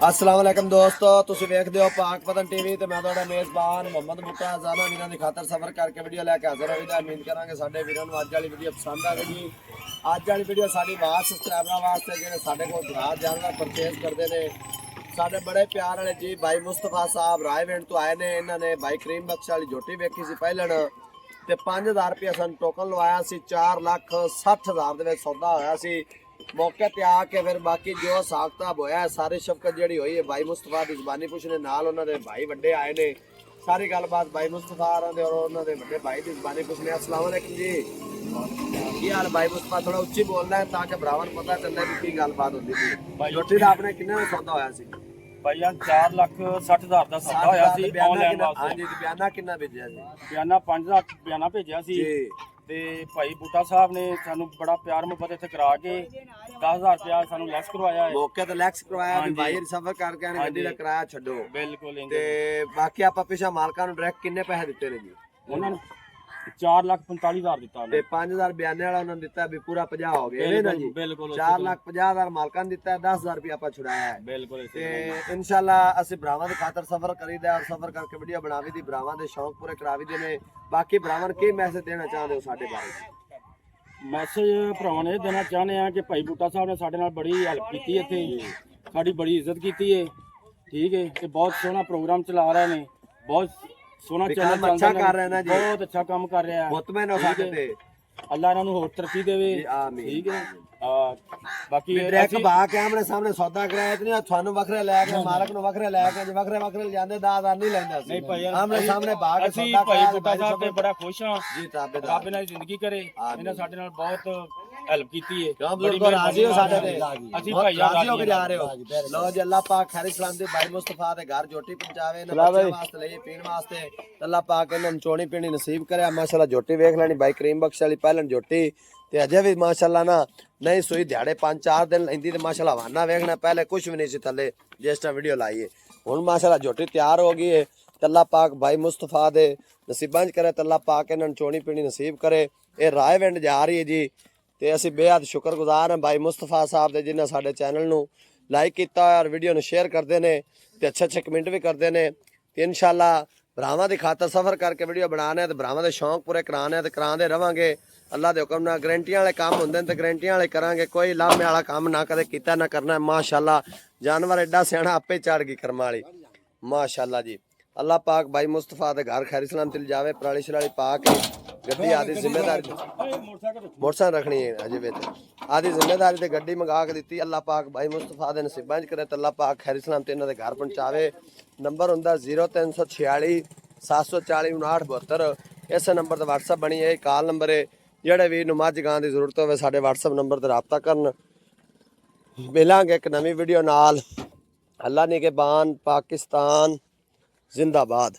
अस्सलाम वालेकुम दोस्तों, तुसीं वेखदे हो पाक पतन टीवी ते मैं तुहाडा मेज़बान मोहम्मद बूटा ज़ाना वीरां दी खातर सफर करके वीडियो लैके हाज़र होई। उम्मीद करांगे साडे वीरां नूं अज वाली वीडियो पसंद आवेगी। अज वाली वीडियो साडी वास सबसक्राइबरां वास्ते जिहड़े साडे कोल घराट जानवर परचेज करदे ने। साडे बड़े प्यार वाले जी भाई मुस्तफा साहब रायविंड तो आए ने। इन्हां ने भाई करीम बख्श वाली झोटी वेखी सी पहलन ते 5000 रुपया सन टोकन लवाया सी। 4,60,000 दे विच सौदा होया सी। मौके ते आके फिर बाकी जो साख्ताब होया सारी शफकत जी हुई है भाई मुस्तफा की जबानी पुछने नाल उन्होंने भाई वड्डे आए ने। सारी गलबात भाई मुस्तफा दे और उन्होंने वड्डे भाई की जबानी पुछने। अस्सलाम वालेकुम जी, की हाल भाई मुस्तफा? थोड़ा उच्ची बोलना है ताकि भरावां नूं पता चले कि की गलबात होंदी सी। रोटी दा आपने किन्ने दा सौदा होया सी? भाई 4,60,000 ਦਾ ਸੌਦਾ ਹੋਇਆ ਸੀ ਆਨਲਾਈਨ ਵਾਸਤੇ। ਹਾਂਜੀ, ਤੇ ਬਿਆਨਾ ਕਿੰਨਾ ਭੇਜਿਆ ਸੀ? ਬਿਆਨਾ 5,00,000 ਬਿਆਨਾ ਭੇਜਿਆ ਸੀ ਜੀ। ਤੇ ਭਾਈ ਬੂਟਾ ਸਾਹਿਬ ਨੇ ਸਾਨੂੰ ਬੜਾ ਪਿਆਰ ਮੁਹੱਬਤ ਇੱਥੇ ਕਰਾ ਕੇ 10,000 ਰੁਪਇਆ ਸਾਨੂੰ ਲੈਸ ਕਰਵਾਇਆ ਹੈ। ਮੌਕੇ ਤੇ ਲੈਕਸ ਕਰਵਾਇਆ ਵੀ ਭਾਈ ਸਫਰ ਕਰਕੇ ਆਣ ਗੱਡੀ ਦਾ ਕਿਰਾਇਆ ਛੱਡੋ। ਬਿਲਕੁਲ ਤੇ ਬਾਕੀ ਆਪਾਂ ਪਿਛਾ ਮਾਲਕਾਂ ਨੂੰ ਡਾਇਰੈਕਟ ਕਿੰਨੇ ਪੈਸੇ ਦਿੱਤੇ ਨੇ ਜੀ? ਉਹਨਾਂ ਨੂੰ 4,45,000 ਦਿੱਤਾ ਤੇ 5000 ਬਿਆਨੇ ਵਾਲਾ ਉਹਨਾਂ ਨੇ ਦਿੱਤਾ ਵੀ ਪੂਰਾ 50 ਹੋ ਗਿਆ ਇਹ ਨਾ ਜੀ। ਬਿਲਕੁਲ 4,50,000 ਮਾਲਕਾਂ ਨੇ ਦਿੱਤਾ, 10,000 ਰੁਪਇਆ ਆਪਾਂ ਛੁਡਾਇਆ ਹੈ। ਬਿਲਕੁਲ ਤੇ ਇਨਸ਼ਾਅੱਲਾ ਅਸੀਂ ਭਰਾਵਾਂ ਦੇ ਖਾਤਰ ਸਫਰ ਕਰੀਦਾ ਔਰ ਸਫਰ ਕਰਕੇ ਵੀਡੀਓ ਬਣਾਵੀ ਦੀ, ਭਰਾਵਾਂ ਦੇ ਸ਼ੌਂਕ ਪੂਰੇ ਕਰਾਵੀ ਦੇ ਨੇ। ਬਾਕੀ ਭਰਾਵਾਂ ਨੂੰ ਕੀ ਮੈਸੇਜ ਦੇਣਾ ਚਾਹੁੰਦੇ ਹੋ ਸਾਡੇ ਬਾਰੇ? ਮੈਸੇਜ ਭਰਾਵਾਂ ਨੂੰ ਇਹ ਦੇਣਾ ਚਾਹੁੰਦੇ ਆ ਕਿ ਭਾਈ ਬੂਟਾ ਸਾਹਿਬ ਨੇ ਸਾਡੇ ਨਾਲ ਬੜੀ ਹੈਲਪ ਕੀਤੀ ਇੱਥੇ, ਸਾਡੀ ਬੜੀ ਇੱਜ਼ਤ ਕੀਤੀ ਹੈ। ਠੀਕ ਹੈ, ਤੇ ਬਹੁਤ ਸੋਹਣਾ ਪ੍ਰੋਗਰਾਮ ਚਲਾ ਰਹੇ ਨੇ, ਬਹੁਤ ਸੋਹਣਾ ਚੈਨਲ अच्छा कर रहे हैं ना जी, बहुत अच्छा काम कर रहा है। मुतमईन हो सकते थे। अल्लाह इन्होंने होर तरक्की देवे। आमीन। ठीक है, बाकी डायरेक्ट भा के आमने सामने सौदा कराया इतनी थानू वखरे लेके मालक नु वखरे लेके जे वखरे वखरे जांदे 10,000 नहीं लेंदा सी। नहीं भाई आमने सामने भा के ਅਸੀਂ सौदा ਭਾਈ कराया ਬੂਟਾ ਸਾਹਿਬ ਤੇ ਬੜਾ ਖੁਸ਼ ਹਾਂ जी। ताबेदार ਰੱਬ ਇਹਨਾਂ ਦੀ ਜ਼ਿੰਦਗੀ ਕਰੇ, ਇਹਨਾਂ ਸਾਡੇ ਨਾਲ ਬਹੁਤ ਹੈਲਪ ਕੀਤੀ ਹੈ। क्यों बुजुर्गो राजी हो साडे ते? ਅਸੀਂ ਭਾਈ राजी हो के जा रहे हो? लो जी, अल्लाह पाक खैर सलाम दे भाई मुस्तफा दे घर जोटी पहुंचावे ना बच्चे वास्ते लिए पीण वास्ते। अल्लाह पाक इन्हां नूं चोणी पीणी नसीब करे। माशाल्लाह जोटी वेख लेनी भाई करीम बख्श वाली पहलन जोटी ते अजे भी माशाल्लाह ना नहीं सोई दिहाड़े 5-4 दिन लैंदी ते माशाल्लाह हवाना वेखना पहले कुछ भी नहीं सी थले जिस टाइम वीडियो लाई है। हुण माशाल्लाह जोटी तैयार हो गई है। अल्लाह पाक भाई मुस्तफा दे नसीबां च करे, अल्लाह पाक इन्हां नूं चोणी पीणी नसीब करे। ये रायविंड जा रही है जी ਤੇ ਅਸੀਂ ਬੇहद ਸ਼ੁਕਰਗੁਜ਼ਾਰ ਹਾਂ ਭਾਈ ਮੁਸਤਫਾ ਸਾਹਿਬ ਦੇ ਜਿਨ੍ਹਾਂ ਸਾਡੇ ਚੈਨਲ ਨੂੰ ਲਾਈਕ ਕੀਤਾ ਔਰ ਵੀਡੀਓ ਨੂੰ ਸ਼ੇਅਰ ਕਰਦੇ ਨੇ ਤੇ ਅੱਛੇ ਕਮੈਂਟ ਵੀ ਕਰਦੇ ਨੇ। ਤੇ ਇਨਸ਼ਾਅੱਲਾ ਭਰਾਵਾਂ ਦੀ ਖਾਤਰ ਸਫਰ ਕਰਕੇ ਵੀਡੀਓ ਬਣਾਉਣੇ ਤੇ ਭਰਾਵਾਂ ਦੇ ਸ਼ੌਂਕ ਪੂਰੇ ਕਰਾਉਣੇ ਤੇ ਕਰਾਉਂਦੇ ਰਵਾਂਗੇ। ਅੱਲਾ ਦੇ ਹੁਕਮ ਨਾਲ ਗਰੰਟੀਆਂ ਵਾਲੇ ਕੰਮ ਹੁੰਦੇ ਨੇ ਤੇ ਗਰੰਟੀਆਂ ਵਾਲੇ ਕਰਾਂਗੇ। ਕੋਈ ਲਾਮੇ ਵਾਲਾ ਕੰਮ ਨਾ ਕਦੇ ਕੀਤਾ ਨਾ ਕਰਨਾ। ਮਾਸ਼ਾਅੱਲਾ ਜਾਨਵਰ ਐਡਾ ਸਿਆਣਾ ਆਪੇ ਚੜ ਗਈ ਕਰਮ ਵਾਲੀ ਮਾਸ਼ਾਅੱਲਾ ਜੀ। अल्लाह पाक भाई मुस्तफा दे घर खैर सलाम तिल जावे। पराली शराली पाक गड्डी आदि जिम्मेदारी मोटरसाइकिल रखनी है अजे विच आदि जिम्मेदारी ते गड्डी मंगा के दी। अल्लाह पाक भाई मुस्तफा दे नसीबां च करे ते अल्लाह पाक खैर सलाम ते इन्हां दे घर पहुंचावे। नंबर हुंदा 0346 740 5972। इस नंबर ते WhatsApp बनी है, कॉल नंबर है। जेड़े भी नु मझ गां दी जरूरत होवे साडे WhatsApp नंबर ते राबता करन। मिलांगे एक नवी वीडियो नाल। अल्लाह ने के बान पाकिस्तान जिंदाबाद।